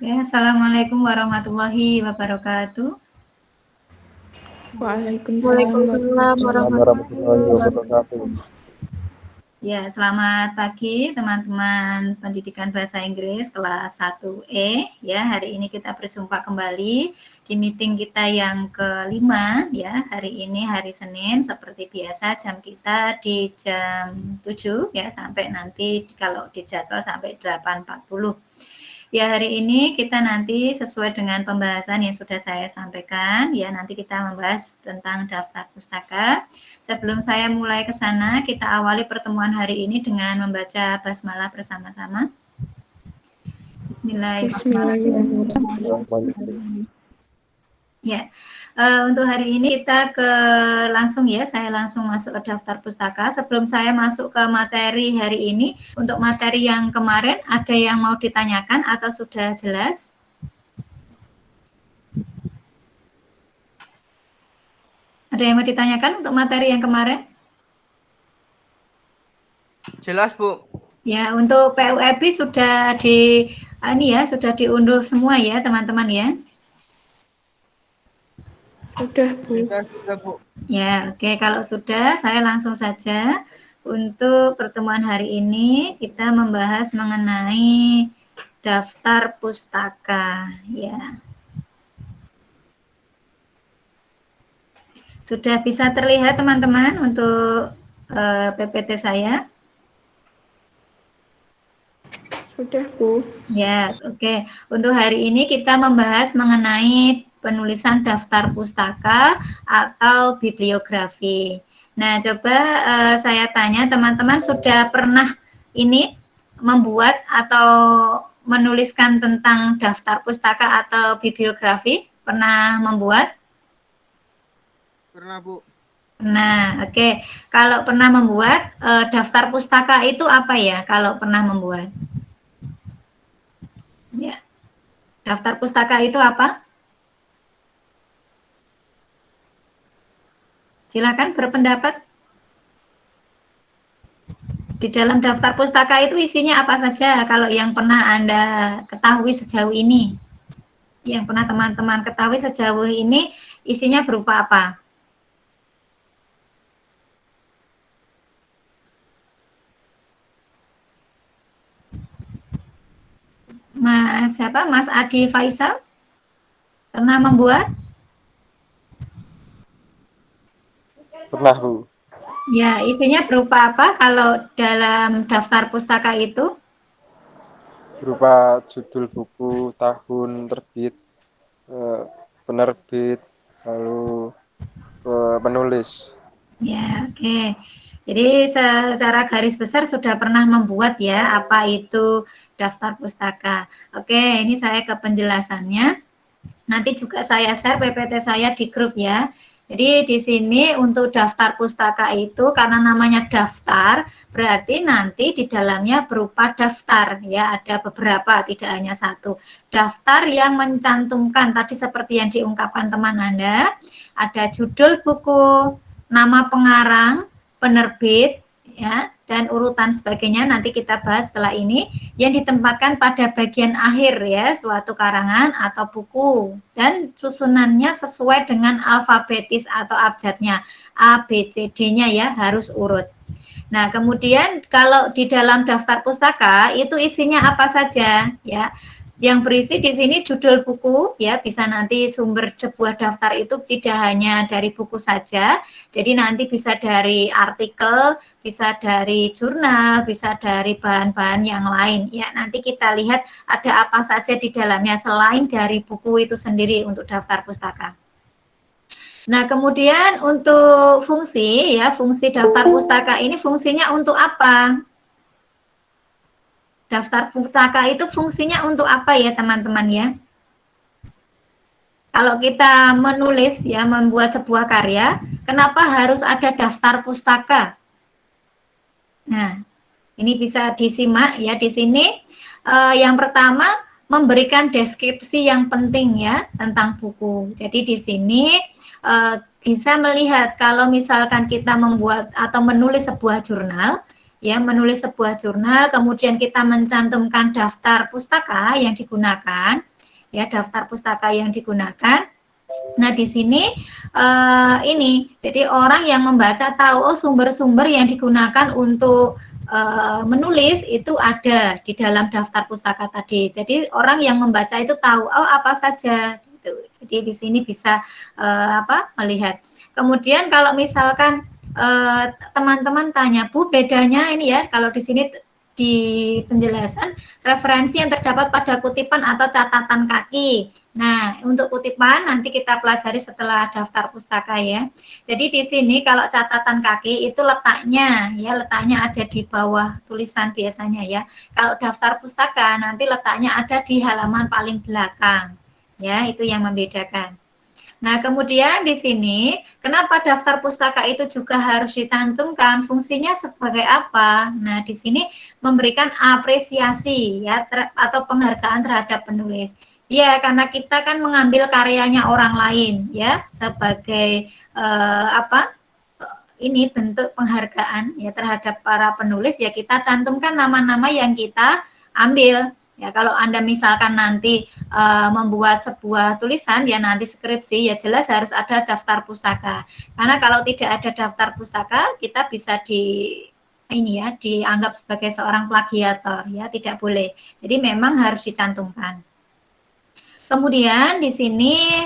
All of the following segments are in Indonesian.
Ya, assalamualaikum warahmatullahi wabarakatuh. Waalaikumsalam Waalaikumsalam warahmatullahi warahmatullahi wabarakatuh. wabarakatuh. Ya, selamat pagi teman-teman pendidikan bahasa Inggris kelas 1E. Ya, hari ini kita berjumpa kembali di meeting kita yang kelima ya. Hari ini hari Senin seperti biasa jam kita di jam 7 ya sampai nanti kalau dijadwal sampai 8.40. Ya, hari ini kita nanti sesuai dengan pembahasan yang sudah saya sampaikan, ya nanti kita membahas tentang daftar pustaka. Sebelum saya mulai ke sana, kita awali pertemuan hari ini dengan membaca basmalah bersama-sama. Bismillahirrahmanirrahim. Ya, untuk hari ini kita langsung ya, saya langsung masuk ke daftar pustaka. Sebelum saya masuk ke materi hari ini, untuk materi yang kemarin ada yang mau ditanyakan atau sudah jelas? Ada yang mau ditanyakan untuk materi yang kemarin? Jelas, Bu. Ya, untuk PUEB sudah sudah diunduh semua ya, teman-teman ya. Sudah, Bu. Sudah, Bu. Ya, oke. Kalau sudah, saya langsung saja. Untuk pertemuan hari ini, kita membahas mengenai daftar pustaka. Ya. Sudah bisa terlihat, teman-teman, untuk PPT saya? Sudah, Bu. Ya, oke. Untuk hari ini kita membahas mengenai penulisan daftar pustaka atau bibliografi. Nah, coba saya tanya teman-teman sudah pernah ini membuat atau menuliskan tentang daftar pustaka atau bibliografi? Pernah membuat? Pernah, Bu. Nah, oke. Kalau pernah membuat, daftar pustaka itu apa ya kalau pernah membuat? Ya. Daftar pustaka itu apa? Silakan berpendapat. Di dalam daftar pustaka itu isinya apa saja kalau yang pernah Anda ketahui sejauh ini? Yang pernah teman-teman ketahui sejauh ini isinya berupa apa? Mas Adi Faisal? Pernah membuat? Pernah, Bu. Ya, isinya berupa apa kalau dalam daftar pustaka itu? Berupa judul buku, tahun terbit, penerbit, lalu penulis. Ya, oke. Jadi secara garis besar sudah pernah membuat ya apa itu daftar pustaka. Oke, ini saya ke penjelasannya. Nanti juga saya share PPT saya di grup ya. Jadi di sini untuk daftar pustaka itu karena namanya daftar, berarti nanti di dalamnya berupa daftar ya, ada beberapa tidak hanya satu. Daftar yang mencantumkan tadi seperti yang diungkapkan teman Anda, ada judul buku, nama pengarang, penerbit ya, dan urutan sebagainya nanti kita bahas setelah ini yang ditempatkan pada bagian akhir ya suatu karangan atau buku dan susunannya sesuai dengan alfabetis atau abjadnya A, B, C, D-nya ya harus urut. Nah, kemudian kalau di dalam daftar pustaka itu isinya apa saja ya? Yang berisi di sini judul buku ya, bisa nanti sumber sebuah daftar itu tidak hanya dari buku saja. Jadi nanti bisa dari artikel, bisa dari jurnal, bisa dari bahan-bahan yang lain. Ya, nanti kita lihat ada apa saja di dalamnya selain dari buku itu sendiri untuk daftar pustaka. Nah, kemudian untuk fungsi ya, fungsi daftar pustaka ini fungsinya untuk apa? Daftar pustaka itu fungsinya untuk apa ya, teman-teman ya? Kalau kita menulis ya, membuat sebuah karya, kenapa harus ada daftar pustaka? Nah, ini bisa disimak ya di sini. Yang pertama, memberikan deskripsi yang penting ya tentang buku. Jadi di sini bisa melihat kalau misalkan kita membuat atau menulis sebuah jurnal, ya menulis sebuah jurnal, kemudian kita mencantumkan daftar pustaka yang digunakan, ya daftar pustaka yang digunakan. Nah, di sini jadi orang yang membaca tahu sumber-sumber yang digunakan untuk menulis itu ada di dalam daftar pustaka tadi. Jadi orang yang membaca itu tahu apa saja gitu. Jadi di sini bisa melihat. Kemudian kalau misalkan teman-teman tanya, Bu, bedanya ini ya, kalau di sini di penjelasan referensi yang terdapat pada kutipan atau catatan kaki. Nah, untuk kutipan nanti kita pelajari setelah daftar pustaka ya. Jadi di sini kalau catatan kaki itu letaknya ada di bawah tulisan biasanya ya. Kalau daftar pustaka nanti letaknya ada di halaman paling belakang. Ya, itu yang membedakan. Nah, kemudian di sini, kenapa daftar pustaka itu juga harus dicantumkan? Fungsinya sebagai apa? Nah, di sini memberikan apresiasi ya atau penghargaan terhadap penulis. Ya, karena kita kan mengambil karyanya orang lain ya sebagai ini bentuk penghargaan ya terhadap para penulis, ya kita cantumkan nama-nama yang kita ambil. Ya, kalau Anda misalkan nanti membuat sebuah tulisan ya nanti skripsi, ya jelas harus ada daftar pustaka. Karena kalau tidak ada daftar pustaka, kita bisa dianggap sebagai seorang plagiator ya, tidak boleh. Jadi memang harus dicantumkan. Kemudian di sini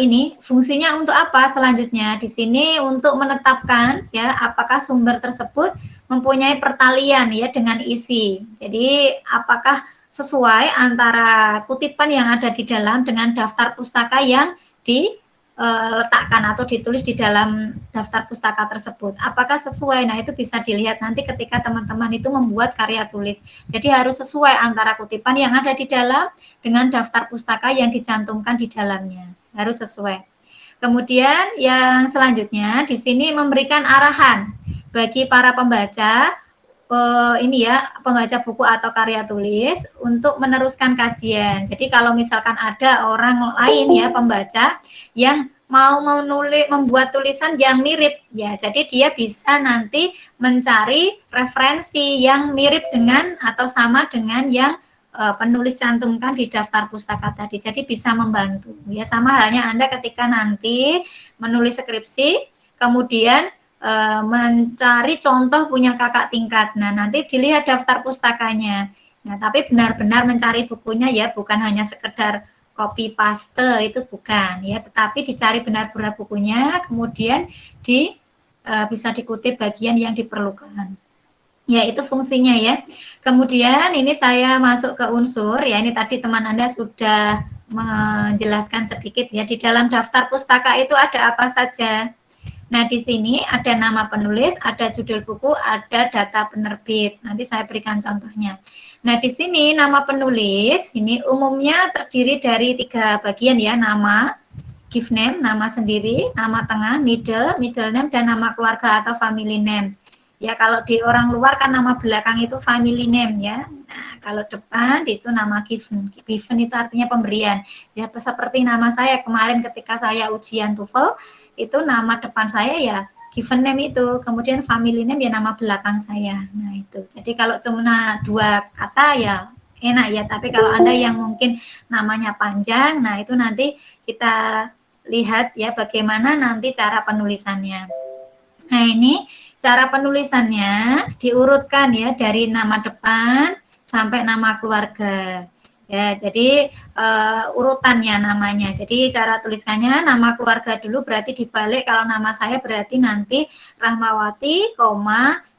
ini fungsinya untuk apa selanjutnya? Di sini untuk menetapkan ya apakah sumber tersebut mempunyai pertalian ya dengan isi. Jadi apakah sesuai antara kutipan yang ada di dalam dengan daftar pustaka yang diletakkan atau ditulis di dalam daftar pustaka tersebut. Apakah sesuai? Nah, itu bisa dilihat nanti ketika teman-teman itu membuat karya tulis. Jadi harus sesuai antara kutipan yang ada di dalam dengan daftar pustaka yang dicantumkan di dalamnya. Harus sesuai. Kemudian yang selanjutnya di sini memberikan arahan bagi para pembaca pembaca buku atau karya tulis untuk meneruskan kajian. Jadi kalau misalkan ada orang lain ya pembaca yang mau membuat tulisan yang mirip ya, jadi dia bisa nanti mencari referensi yang mirip dengan atau sama dengan yang penulis cantumkan di daftar pustaka tadi. Jadi bisa membantu ya, sama halnya Anda ketika nanti menulis skripsi kemudian mencari contoh punya kakak tingkat. Nah, nanti dilihat daftar pustakanya. Nah, tapi benar-benar mencari bukunya ya, bukan hanya sekedar copy paste, itu bukan ya, tetapi dicari benar-benar bukunya, kemudian bisa dikutip bagian yang diperlukan. Ya, itu fungsinya ya. Kemudian ini saya masuk ke unsur ya, ini tadi teman Anda sudah menjelaskan sedikit ya, di dalam daftar pustaka itu ada apa saja. Nah, di sini ada nama penulis, ada judul buku, ada data penerbit. Nanti saya berikan contohnya. Nah, di sini nama penulis ini umumnya terdiri dari 3 bagian ya, nama, give name, nama sendiri, nama tengah, middle name, dan nama keluarga atau family name. Ya, kalau di orang luar kan nama belakang itu family name ya. Nah, kalau depan di situ nama given. Given itu artinya pemberian. Ya, seperti nama saya kemarin ketika saya ujian TOEFL, itu nama depan saya ya given name itu, kemudian family name ya nama belakang saya. Nah, itu. Jadi kalau cuma 2 kata ya enak ya, tapi kalau Anda yang mungkin namanya panjang, nah itu nanti kita lihat ya bagaimana nanti cara penulisannya. Nah, ini cara penulisannya diurutkan ya dari nama depan sampai nama keluarga. Ya, jadi urutannya namanya. Jadi cara tuliskannya nama keluarga dulu, berarti dibalik kalau nama saya berarti nanti Rahmawati,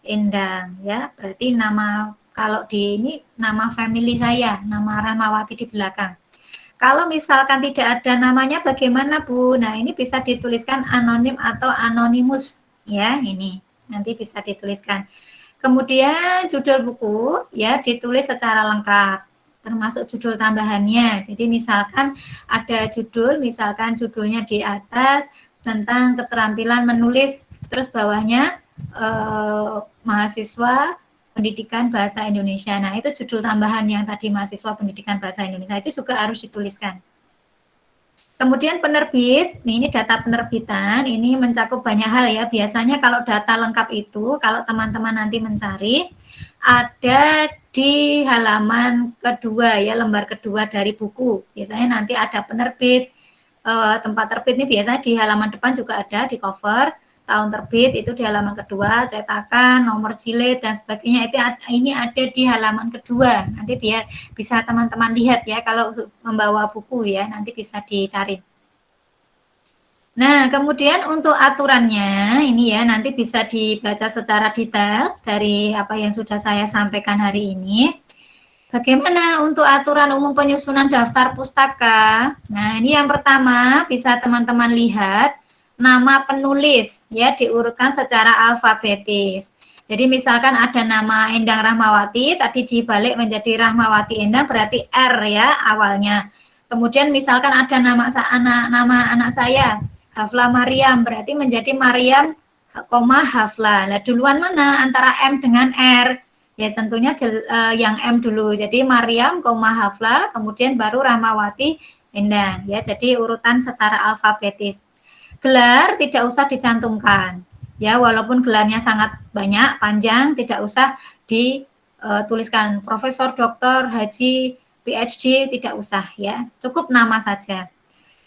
Endang ya. Berarti nama kalau di ini nama family saya, nama Rahmawati di belakang. Kalau misalkan tidak ada namanya bagaimana, Bu? Nah, ini bisa dituliskan anonim atau anonimus ya, ini. Nanti bisa dituliskan. Kemudian judul buku ya ditulis secara lengkap, termasuk judul tambahannya. Jadi misalkan ada judul, misalkan judulnya di atas tentang keterampilan menulis, terus bawahnya mahasiswa pendidikan bahasa Indonesia. Nah, itu judul tambahan yang tadi mahasiswa pendidikan bahasa Indonesia itu juga harus dituliskan. Kemudian penerbit, ini data penerbitan, ini mencakup banyak hal ya. Biasanya kalau data lengkap itu, kalau teman-teman nanti mencari, ada di halaman kedua ya, lembar kedua dari buku. Biasanya nanti ada penerbit, tempat terbit ini biasanya di halaman depan juga ada, di cover, tahun terbit itu di halaman kedua, cetakan, nomor jilid, dan sebagainya, ini ada di halaman kedua. Nanti biar bisa teman-teman lihat ya, kalau membawa buku ya, nanti bisa dicari. Nah, kemudian untuk aturannya, ini ya, nanti bisa dibaca secara detail dari apa yang sudah saya sampaikan hari ini. Bagaimana untuk aturan umum penyusunan daftar pustaka? Nah, ini yang pertama bisa teman-teman lihat nama penulis ya diurutkan secara alfabetis. Jadi misalkan ada nama Endang Rahmawati, tadi dibalik menjadi Rahmawati Endang berarti R ya awalnya. Kemudian misalkan ada nama anak saya Hafla Maryam berarti menjadi Maryam, Hafla. Nah, duluan mana antara M dengan R? Ya tentunya yang M dulu. Jadi Maryam, Hafla, kemudian baru Rahmawati Endang. Ya, jadi urutan secara alfabetis. Gelar tidak usah dicantumkan. Ya, walaupun gelarnya sangat banyak, panjang, tidak usah dituliskan Profesor, Doktor, Haji, PhD, tidak usah ya. Cukup nama saja.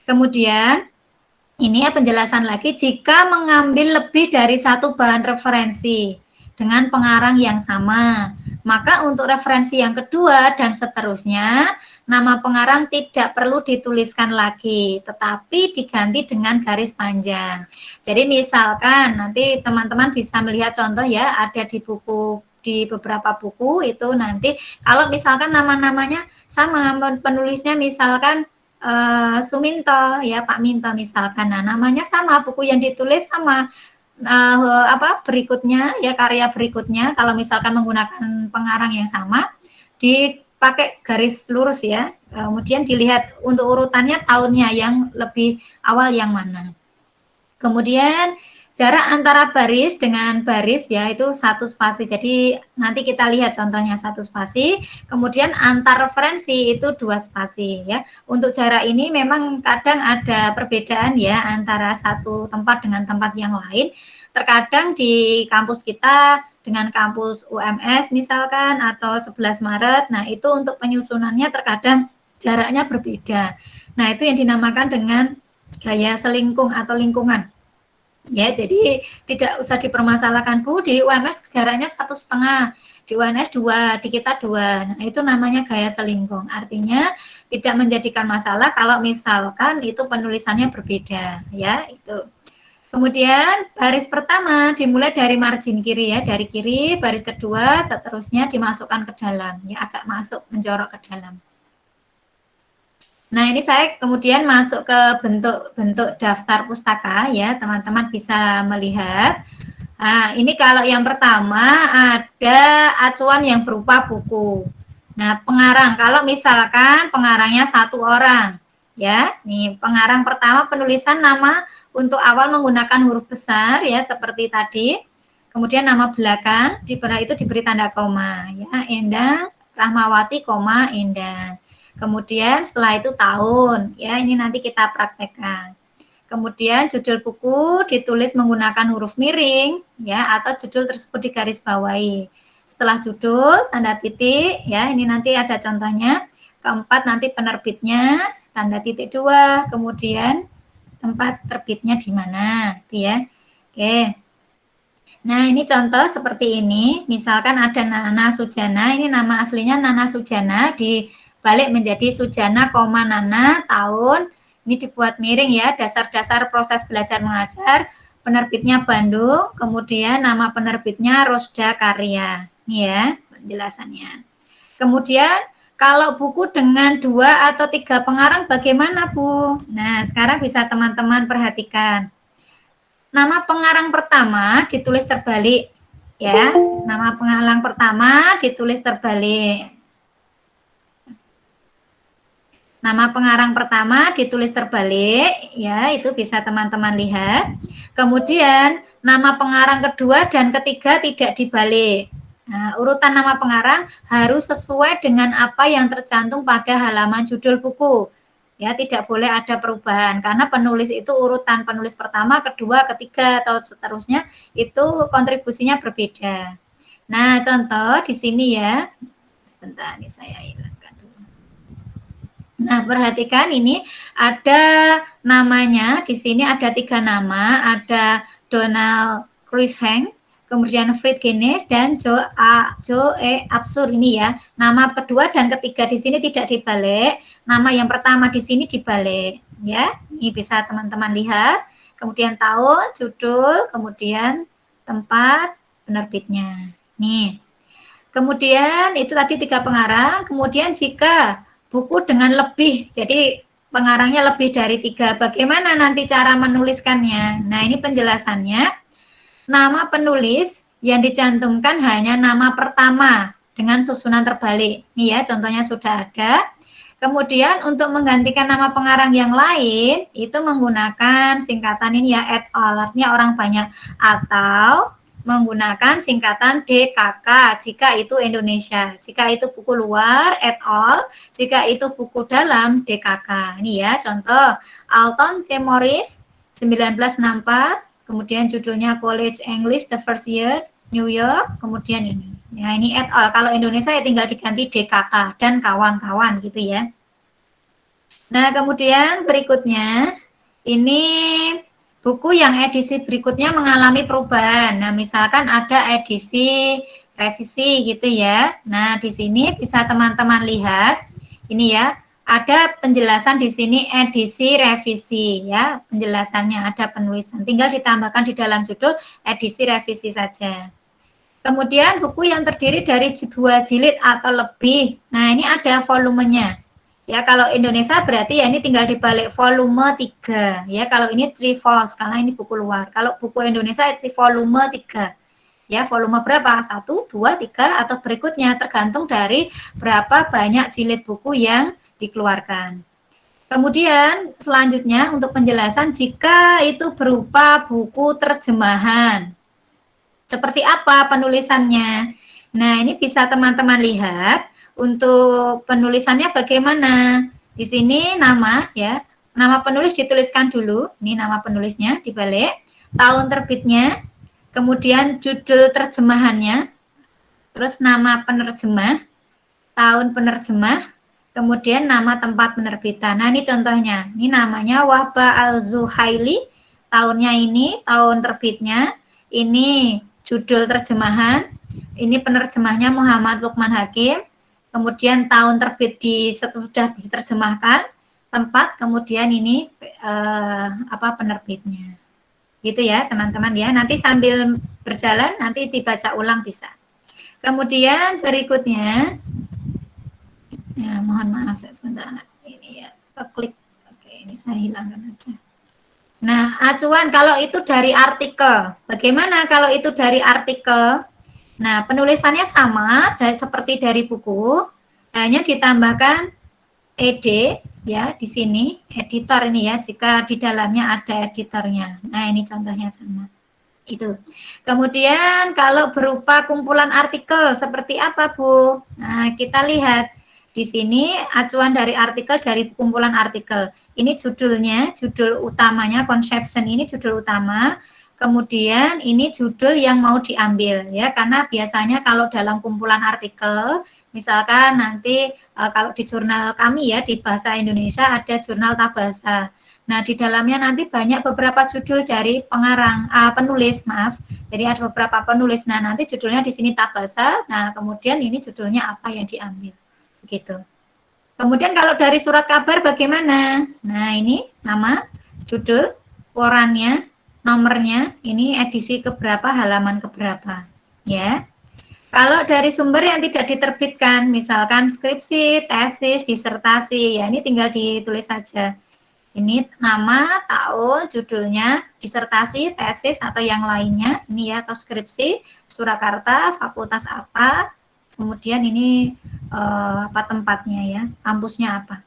Kemudian ini ya penjelasan lagi, jika mengambil lebih dari satu bahan referensi dengan pengarang yang sama, maka untuk referensi yang kedua dan seterusnya, nama pengarang tidak perlu dituliskan lagi, tetapi diganti dengan garis panjang. Jadi misalkan nanti teman-teman bisa melihat contoh ya, ada di buku, di beberapa buku itu nanti kalau misalkan nama-namanya sama, penulisnya misalkan Suminto ya, Pak Minto misalkan. Nah, namanya sama, buku yang ditulis sama. Berikutnya ya, karya berikutnya kalau misalkan menggunakan pengarang yang sama dipakai garis lurus ya. Kemudian dilihat untuk urutannya tahunnya yang lebih awal yang mana. Kemudian jarak antara baris dengan baris ya itu 1 spasi. Jadi nanti kita lihat contohnya 1 spasi. Kemudian antar referensi itu 2 spasi ya. Untuk jarak ini memang kadang ada perbedaan ya antara satu tempat dengan tempat yang lain. Terkadang di kampus kita dengan kampus UMS misalkan atau 11 Maret. Nah, itu untuk penyusunannya terkadang jaraknya berbeda. Nah, itu yang dinamakan dengan gaya selingkung atau lingkungan. Ya, jadi tidak usah dipermasalahkan, Bu, di UMS jaraknya 1,5, di UNS 2, di kita 2. Nah, itu namanya gaya selingkung. Artinya tidak menjadikan masalah kalau misalkan itu penulisannya berbeda, ya, itu. Kemudian baris pertama dimulai dari margin kiri ya, dari kiri, baris kedua seterusnya dimasukkan ke dalam, ya, agak masuk menjorok ke dalam. Nah, ini saya kemudian masuk ke bentuk daftar pustaka ya, teman-teman bisa melihat. Nah, ini kalau yang pertama ada acuan yang berupa buku. Nah, pengarang, kalau misalkan pengarangnya 1 orang, ya, nih pengarang pertama penulisan nama untuk awal menggunakan huruf besar ya, seperti tadi. Kemudian nama belakang, itu diberi tanda koma, ya, Endang Rahmawati, Endang. Kemudian setelah itu tahun, ya ini nanti kita praktekkan. Kemudian judul buku ditulis menggunakan huruf miring, ya atau judul tersebut digarisbawahi. Setelah judul tanda titik, ya ini nanti ada contohnya. Keempat nanti penerbitnya tanda titik 2, kemudian tempat terbitnya di mana, ya. Oke. Nah, ini contoh seperti ini. Misalkan ada Nana Sujana, ini nama aslinya Nana Sujana dibalik menjadi Sujana, Nana, tahun, ini dibuat miring ya, dasar-dasar proses belajar mengajar, penerbitnya Bandung, kemudian nama penerbitnya Rosda Karya, ini ya penjelasannya. Kemudian kalau buku dengan 2 atau 3 pengarang bagaimana, Bu? Nah, sekarang bisa teman-teman perhatikan. Nama pengarang pertama ditulis terbalik ya, nama pengarang pertama ditulis terbalik. Nama pengarang pertama ditulis terbalik, ya itu bisa teman-teman lihat. Kemudian nama pengarang kedua dan ketiga tidak dibalik. Nah, urutan nama pengarang harus sesuai dengan apa yang tercantum pada halaman judul buku. Ya, tidak boleh ada perubahan karena penulis itu urutan penulis pertama, kedua, ketiga atau seterusnya itu kontribusinya berbeda. Nah, contoh di sini ya. Sebentar nih saya hilangkan dulu. Nah, perhatikan ini ada namanya di sini ada 3 nama, ada Donald Cruikshank, kemudian Fred Guinness dan Joe Absur ini ya. Nama kedua dan ketiga di sini tidak dibalik, nama yang pertama di sini dibalik ya. Ini bisa teman-teman lihat. Kemudian tahun, judul, kemudian tempat penerbitnya. Nih. Kemudian itu tadi 3 pengarang, kemudian jika buku dengan lebih, jadi pengarangnya lebih dari 3, bagaimana nanti cara menuliskannya? Nah, ini penjelasannya. Nama penulis yang dicantumkan hanya nama pertama dengan susunan terbalik. Nih ya, contohnya sudah ada. Kemudian untuk menggantikan nama pengarang yang lain, itu menggunakan singkatan ini ya, et al, artinya orang banyak. Atau menggunakan singkatan DKK jika itu Indonesia, jika itu buku luar et al, jika itu buku dalam DKK. Ini ya contoh Alton C. Morris 1964, kemudian judulnya College English the First Year New York, kemudian ini. Ya ini et al, kalau Indonesia ya tinggal diganti DKK dan kawan-kawan gitu ya. Nah, kemudian berikutnya ini buku yang edisi berikutnya mengalami perubahan. Nah, misalkan ada edisi revisi gitu ya. Nah, di sini bisa teman-teman lihat ini ya, ada penjelasan di sini edisi revisi ya, penjelasannya ada penulisan. Tinggal ditambahkan di dalam judul edisi revisi saja. Kemudian buku yang terdiri dari 2 jilid atau lebih. Nah, ini ada volumenya. Ya, kalau Indonesia berarti ya ini tinggal dibalik volume 3. Ya, kalau ini trifold karena ini buku luar. Kalau buku Indonesia itu volume 3. Ya, volume berapa? 1, 2, 3 atau berikutnya tergantung dari berapa banyak jilid buku yang dikeluarkan. Kemudian selanjutnya untuk penjelasan jika itu berupa buku terjemahan. Seperti apa penulisannya? Nah, ini bisa teman-teman lihat untuk penulisannya bagaimana. Di sini nama ya, nama penulis dituliskan dulu. Ini nama penulisnya dibalik, tahun terbitnya, kemudian judul terjemahannya, terus nama penerjemah, tahun penerjemah, kemudian nama tempat penerbitan. Nah, ini contohnya. Ini namanya Wahbah Al-Zuhaili, tahunnya ini, tahun terbitnya, ini judul terjemahan, ini penerjemahnya Muhammad Lukman Hakim, kemudian tahun terbit sudah diterjemahkan, tempat, kemudian ini penerbitnya. Gitu ya teman-teman ya, nanti sambil berjalan nanti dibaca ulang bisa. Kemudian berikutnya, ya mohon maaf saya sebentar, ini ya klik, oke ini saya hilangkan aja. Nah, acuan kalau itu dari artikel. Bagaimana kalau itu dari artikel? Nah, penulisannya sama seperti dari buku, hanya ditambahkan ed ya di sini, editor ini ya, jika di dalamnya ada editornya. Nah, ini contohnya sama. Itu. Kemudian kalau berupa kumpulan artikel seperti apa, Bu? Nah, kita lihat di sini acuan dari artikel dari kumpulan artikel. Ini judulnya, judul utamanya, conception ini judul utama. Kemudian ini judul yang mau diambil ya, karena biasanya kalau dalam kumpulan artikel, misalkan nanti kalau di jurnal kami ya di bahasa Indonesia ada jurnal Tabasa. Nah, di dalamnya nanti banyak beberapa judul dari penulis, maaf. Jadi ada beberapa penulis. Nah, nanti judulnya di sini Tabasa. Nah, kemudian ini judulnya apa yang diambil. Gitu. Kemudian kalau dari surat kabar bagaimana? Nah, ini nama, judul, korannya, nomornya, ini edisi keberapa, halaman keberapa. Ya. Kalau dari sumber yang tidak diterbitkan, misalkan skripsi, tesis, disertasi, ya ini tinggal ditulis saja. Ini nama, tahun, judulnya, disertasi, tesis, atau yang lainnya. Ini ya, atau skripsi, Surakarta, fakultas apa, kemudian ini apa tempatnya ya, kampusnya apa.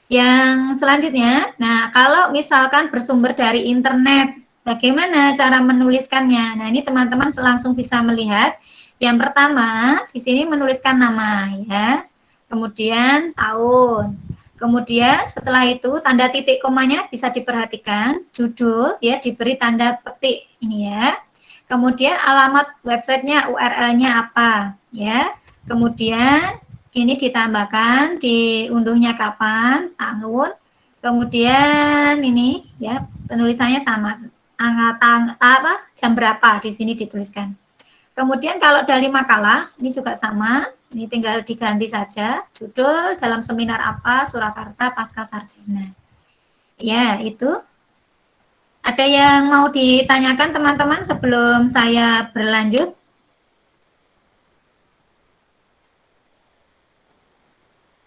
Yang selanjutnya, nah kalau misalkan bersumber dari internet, bagaimana cara menuliskannya? Nah ini teman-teman langsung bisa melihat. Yang pertama, di sini menuliskan nama ya, kemudian tahun. Kemudian setelah itu tanda titik komanya bisa diperhatikan, judul ya diberi tanda petik ini ya. Kemudian alamat websitenya, URL-nya apa ya. Kemudian ini ditambahkan diunduhnya kapan, tahun. Kemudian ini ya penulisannya sama, jam berapa di sini dituliskan. Kemudian kalau dari makalah ini juga sama, ini tinggal diganti saja judul dalam seminar apa Surakarta Pasca Sarjana. Ya, itu. Ada yang mau ditanyakan teman-teman sebelum saya berlanjut?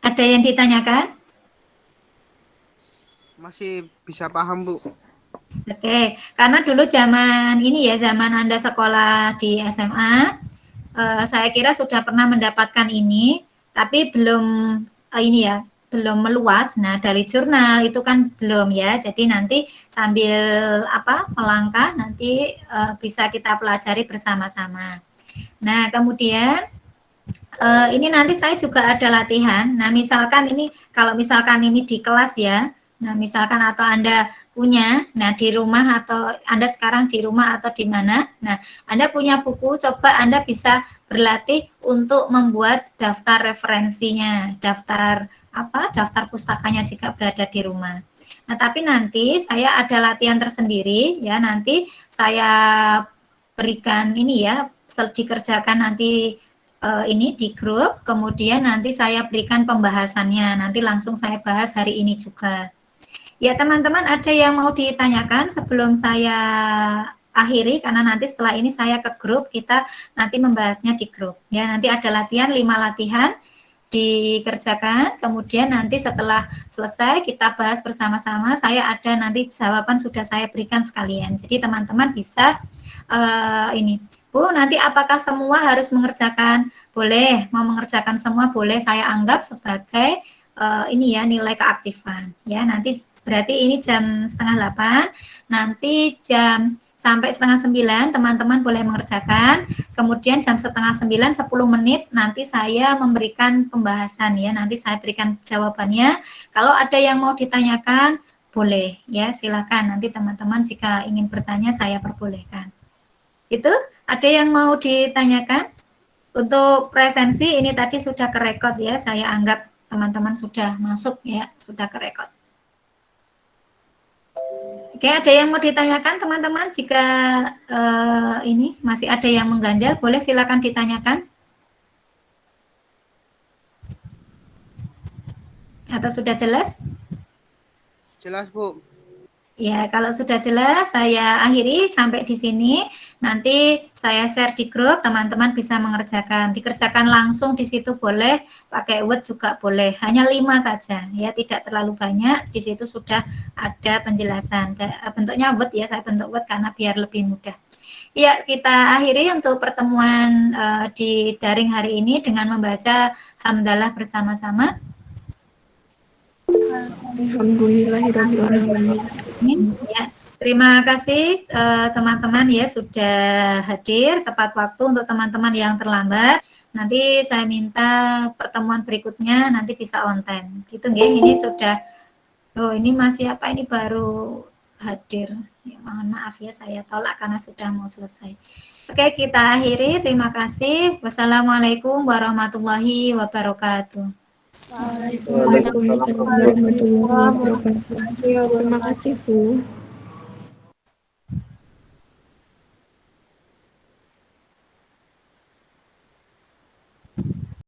Ada yang ditanyakan? Masih bisa paham, Bu. Oke, karena dulu zaman ini ya, zaman Anda sekolah di SMA, saya kira sudah pernah mendapatkan ini, tapi belum ini ya, belum meluas. Nah, dari jurnal itu kan belum ya. Jadi nanti sambil melangkah nanti bisa kita pelajari bersama-sama. Nah, kemudian ini nanti saya juga ada latihan. Nah, misalkan ini kalau misalkan ini di kelas ya. Nah, misalkan atau Anda punya, nah di rumah atau Anda sekarang di rumah atau di mana, nah Anda punya buku, coba Anda bisa berlatih untuk membuat daftar referensinya, daftar pustakanya jika berada di rumah. Nah, tapi nanti saya ada latihan tersendiri ya, nanti saya berikan ini ya, dikerjakan nanti ini di grup, kemudian nanti saya berikan pembahasannya, nanti langsung saya bahas hari ini juga. Ya teman-teman, ada yang mau ditanyakan sebelum saya akhiri, karena nanti setelah ini saya ke grup, kita nanti membahasnya di grup. Ya, nanti ada latihan, 5 latihan dikerjakan, kemudian nanti setelah selesai kita bahas bersama-sama, saya ada nanti jawaban sudah saya berikan sekalian. Jadi teman-teman bisa ini, Bu, nanti apakah semua harus mengerjakan? Boleh, mau mengerjakan semua boleh, saya anggap sebagai ini ya nilai keaktifan. Ya, nanti berarti ini jam 7:30, nanti sampai 8:30 teman-teman boleh mengerjakan, kemudian jam 8:30 10 menit nanti saya memberikan pembahasan ya, nanti saya berikan jawabannya. Kalau ada yang mau ditanyakan boleh ya, silakan nanti teman-teman jika ingin bertanya saya perbolehkan. Itu ada yang mau ditanyakan? Untuk presensi ini tadi sudah kerekod ya, saya anggap teman-teman sudah masuk ya, sudah kerekod. Oke, ada yang mau ditanyakan teman-teman? Jika ini masih ada yang mengganjal, boleh silakan ditanyakan. Atau sudah jelas? Jelas, Bu. Ya, kalau sudah jelas, saya akhiri sampai di sini. Nanti saya share di grup, teman-teman bisa mengerjakan. Dikerjakan langsung di situ boleh, pakai Word juga boleh. Hanya 5 saja, ya tidak terlalu banyak. Di situ sudah ada penjelasan. Bentuknya Word ya, saya bentuk Word karena biar lebih mudah. Ya, kita akhiri untuk pertemuan di daring hari ini dengan membaca hamdalah bersama-sama. Alhamdulillahirrahmanirrahim. Ya, terima kasih teman-teman ya sudah hadir tepat waktu. Untuk teman-teman yang terlambat, nanti saya minta pertemuan berikutnya nanti bisa on time. Gitu nggih, ini sudah. Oh, ini masih apa ini baru hadir. Ya, mohon maaf ya saya tolak karena sudah mau selesai. Oke, kita akhiri. Terima kasih. Wassalamualaikum warahmatullahi wabarakatuh. Waalaikumsalam warahmatullahi wabarakatuh. Terima kasih, Bu.